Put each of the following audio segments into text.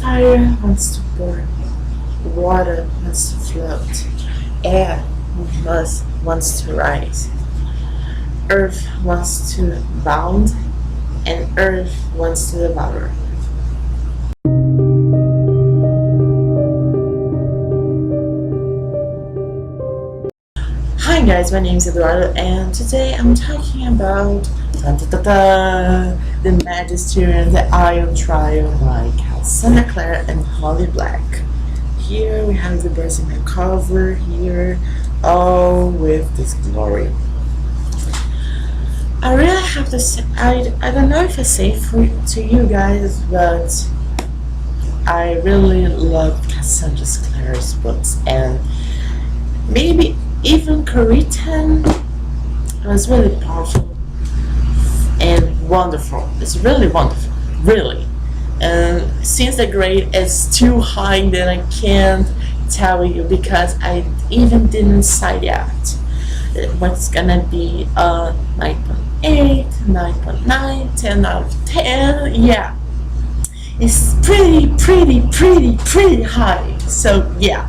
Fire wants to burn, water wants to float, air wants to rise, earth wants to bound, and earth wants to devour. Hi guys, my name is Eduardo, and today I'm talking about the Magisterium, the Iron Trial by Cassandra, Clare, and Holly Black. Here we have the birds in the cover here, all with this glory. I really have to say, I don't know if I say to you guys, but I really love Cassandra's Clare's books, and maybe even Coritan was really powerful and wonderful. It's really wonderful, really. And since the grade is too high, then I can't tell you because I even didn't decide yet what's gonna be a 9.8, 9.9, 10 out of 10. Yeah, it's pretty high. So yeah,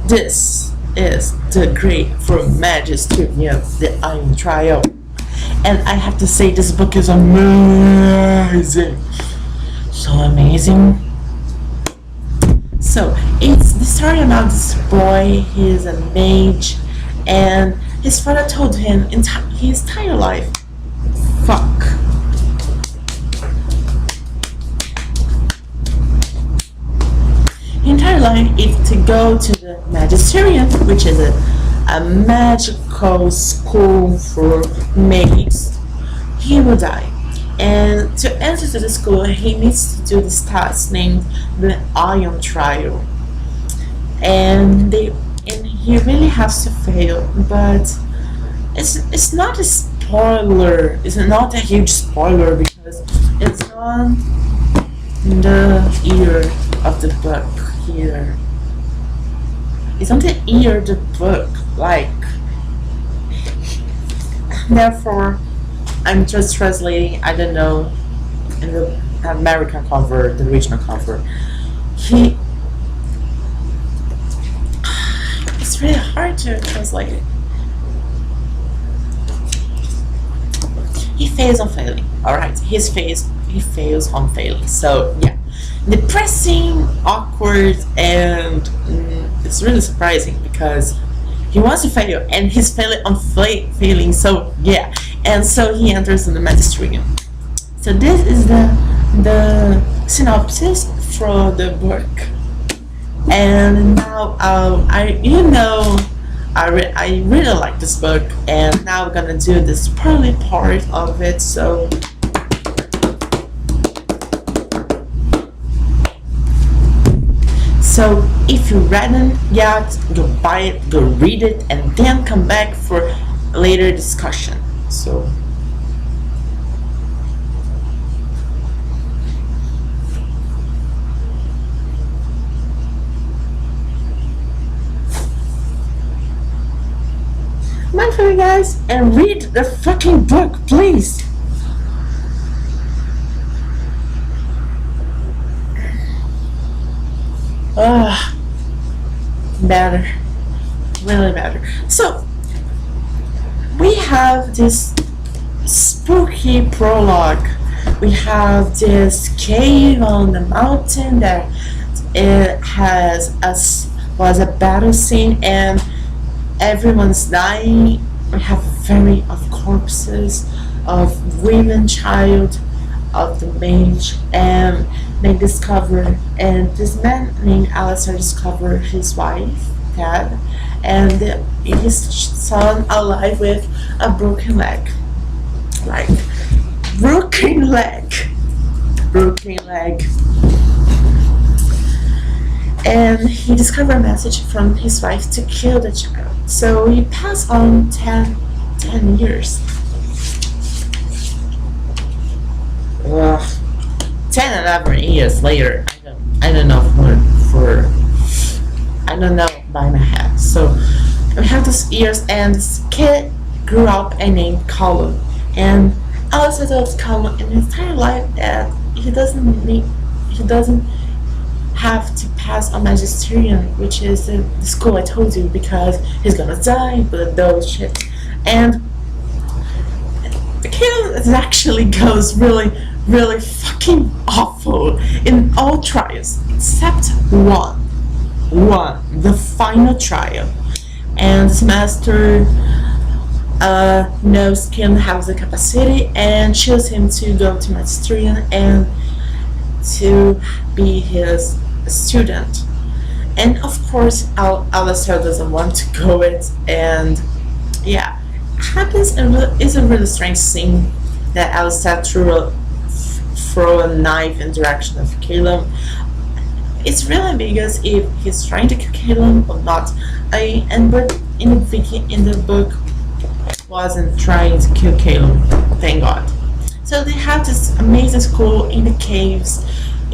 this is the grade for Magisterium, the Iron Trial, and I have to say this book is amazing, so amazing. So it's the story about this boy. He's a mage, and his father told him his entire life, fuck. His entire life is to go to the Magisterium, which is a magical school for mages. He will die, and to enter to the school he needs to do this task named the Iron Trial, and he really has to fail. But it's not a spoiler. It's not a huge spoiler because it's on the ear of the book here. It's on the ear of the book, like. Therefore, I'm just translating. I don't know in the American cover, the original cover. It's really hard to translate it. He fails on failing. Alright, he fails on failing. So yeah, depressing, awkward, and it's really surprising because he wants to fail and he's failing on failing. So yeah, and so he enters in the Magisterium. So this is the synopsis for the book. And now I really like this book, and now we're gonna do this early part of it. So if you read it yet, go buy it, go read it, and then come back for later discussion. So mind for you guys and read the fucking book, please. Better, really better. So we have this spooky prologue. We have this cave on the mountain that it was a battle scene, and everyone's dying. We have very of corpses of women, child, of the mage, and they discover, and this man named Alistair discovered his wife dead, and his son alive with a broken leg, like broken leg, and he discovered a message from his wife to kill the child. So he passed on 10 years. 10 and 11 years later. I don't know I don't know by my head. So we have those years, and this kid grew up and named Callum, and Alice told Callum in his entire life that he doesn't have to pass on Magisterium, which is the school I told you, because he's gonna die, but those shit. And the kid actually goes really, really fucking awful in all trials except one, the final trial. And this master knows Callum has the capacity and chooses him to go to Magisterium and to be his student. And of course, Alistair doesn't want to go it, and yeah, happens is a really strange scene that Alistair throw a knife in the direction of Callum. It's really ambiguous if he's trying to kill Callum or not. But in the book wasn't trying to kill Callum, thank God. So they have this amazing school in the caves,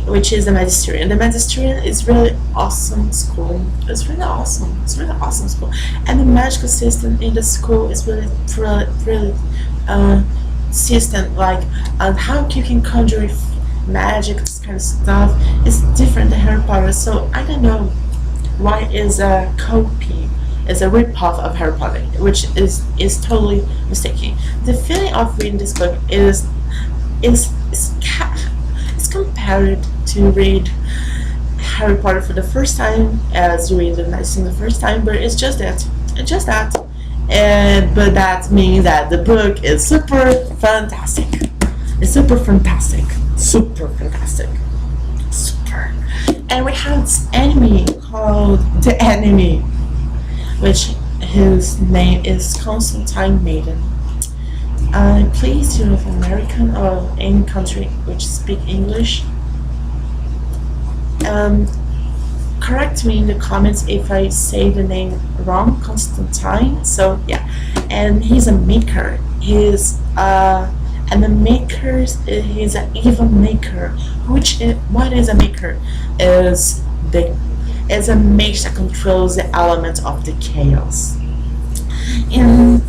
which is the Magisterium. The Magisterium is really awesome school. It's really awesome. It's really awesome school. And the magical system in the school is really system, like how you can conjure magic, this kind of stuff is different than Harry Potter. So I don't know why is a copy, is a rip-off of Harry Potter, which is totally mistaken. The feeling of reading this book is compared to read Harry Potter for the first time as you read the Magisterium the first time, but it's just that. But that means that the book is super fantastic. It's super fantastic. And we have this enemy called the Enemy, which his name is Constantine Maiden. Please, you know, if American or any country which speak English, correct me in the comments if I say the name wrong, Constantine. So yeah, and he's a maker. He's and the makers, he's an evil maker. What is a maker? Is a mage that controls the element of the chaos. In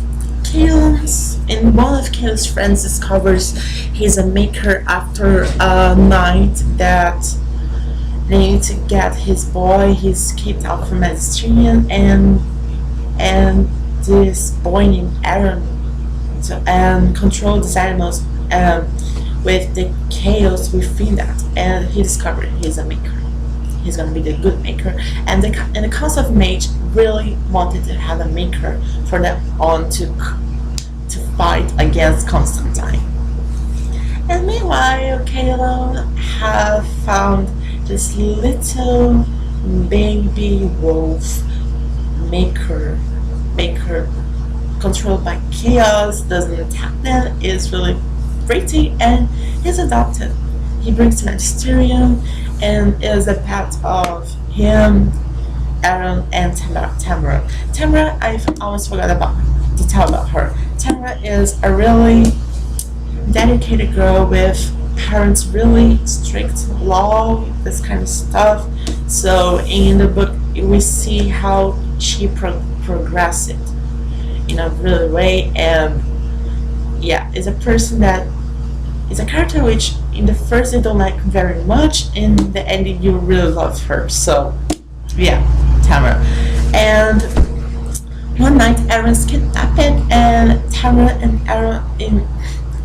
one of Callum's friends discovers he's a maker after a night that they need to get his boy. He's kicked out from Magisterium, and this boy named Aaron and control these animals with the chaos within that. And he discovered he's a maker. He's gonna be the good maker, and the council of mage really wanted to have a maker for them on to fight against Constantine. And meanwhile, Callum have found this little baby wolf maker controlled by chaos, doesn't attack them, is really pretty, and he's adopted. He brings to Magisterium and is a pet of him, Aaron, and Tamara. Tamara, I've always forgot to tell about her. Tamara is a really dedicated girl with parents really strict law, this kind of stuff. So in the book we see how she progressed in a really way, and yeah, is a person that is a character which in the first you don't like very much, in the ending you really love her. So yeah, Tamara. And one night Aaron's kidnapped, and Tamara and Aaron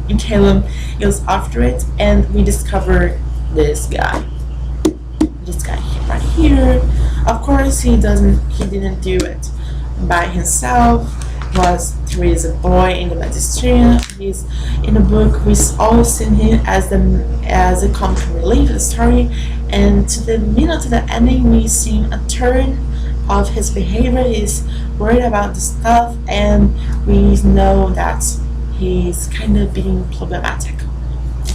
in Callum goes after it, and we discover this guy right here. Of course he didn't do it by himself. There is a boy in the Magisterium. He's in the book. We all seen him as a comic relief of the story, and to the ending we see a turn of his behavior. He's worried about the stuff, and we know that he's kind of being problematic,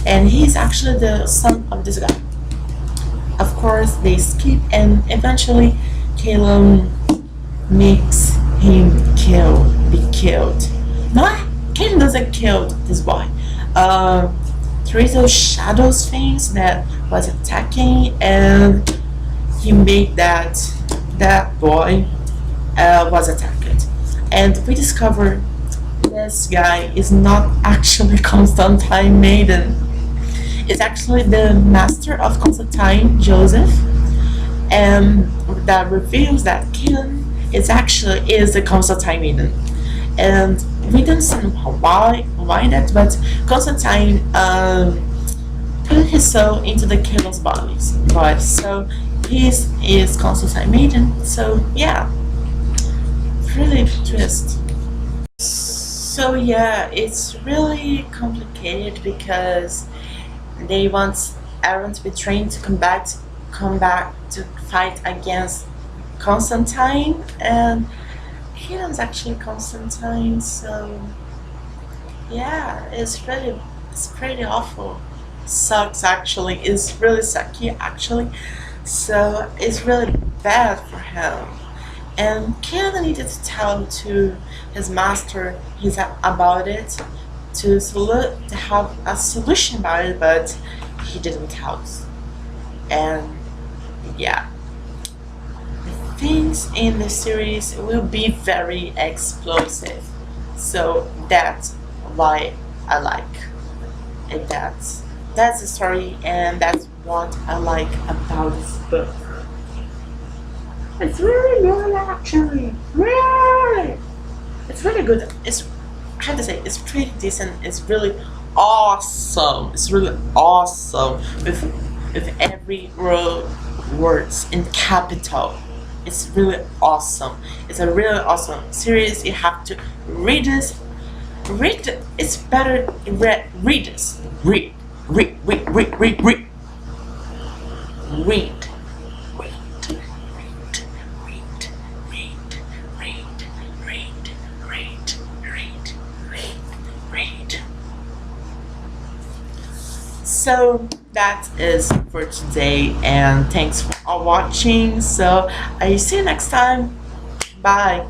and he's actually the son of this guy. Of course they escape, and eventually Callum makes him be killed. No, Callum doesn't kill this boy. There is those shadows things that was attacking, and he made that boy was attacked. And we discover this guy is not actually Constantine Maiden. It's actually the master of Constantine, Joseph, and that reveals that Callum is the Constantine maiden, and we don't see why that, but Constantine put his soul into the Callum's bodies, but so is Constantine maiden. So yeah, really twist. So yeah, it's really complicated because they want Aaron to be trained to come back to fight against Constantine, and he was actually Constantine. So yeah, it's pretty awful. Sucks actually. It's really sucky actually. So it's really bad for him. And Callum needed to tell to his master about it to have a solution about it, but he didn't help. And yeah, the things in the series will be very explosive. So that's why I like it. That's the story, and that's what I like about this book. It's really good, actually. Really, it's really good. I have to say, it's pretty decent. It's really awesome. It's really awesome with every words in capital. It's really awesome. It's a really awesome series. You have to read this. Read it. It's better. Read this. Read. Read. Read. Read. Read. Read. Read. So that is for today, and thanks for watching. So I see you next time. Bye.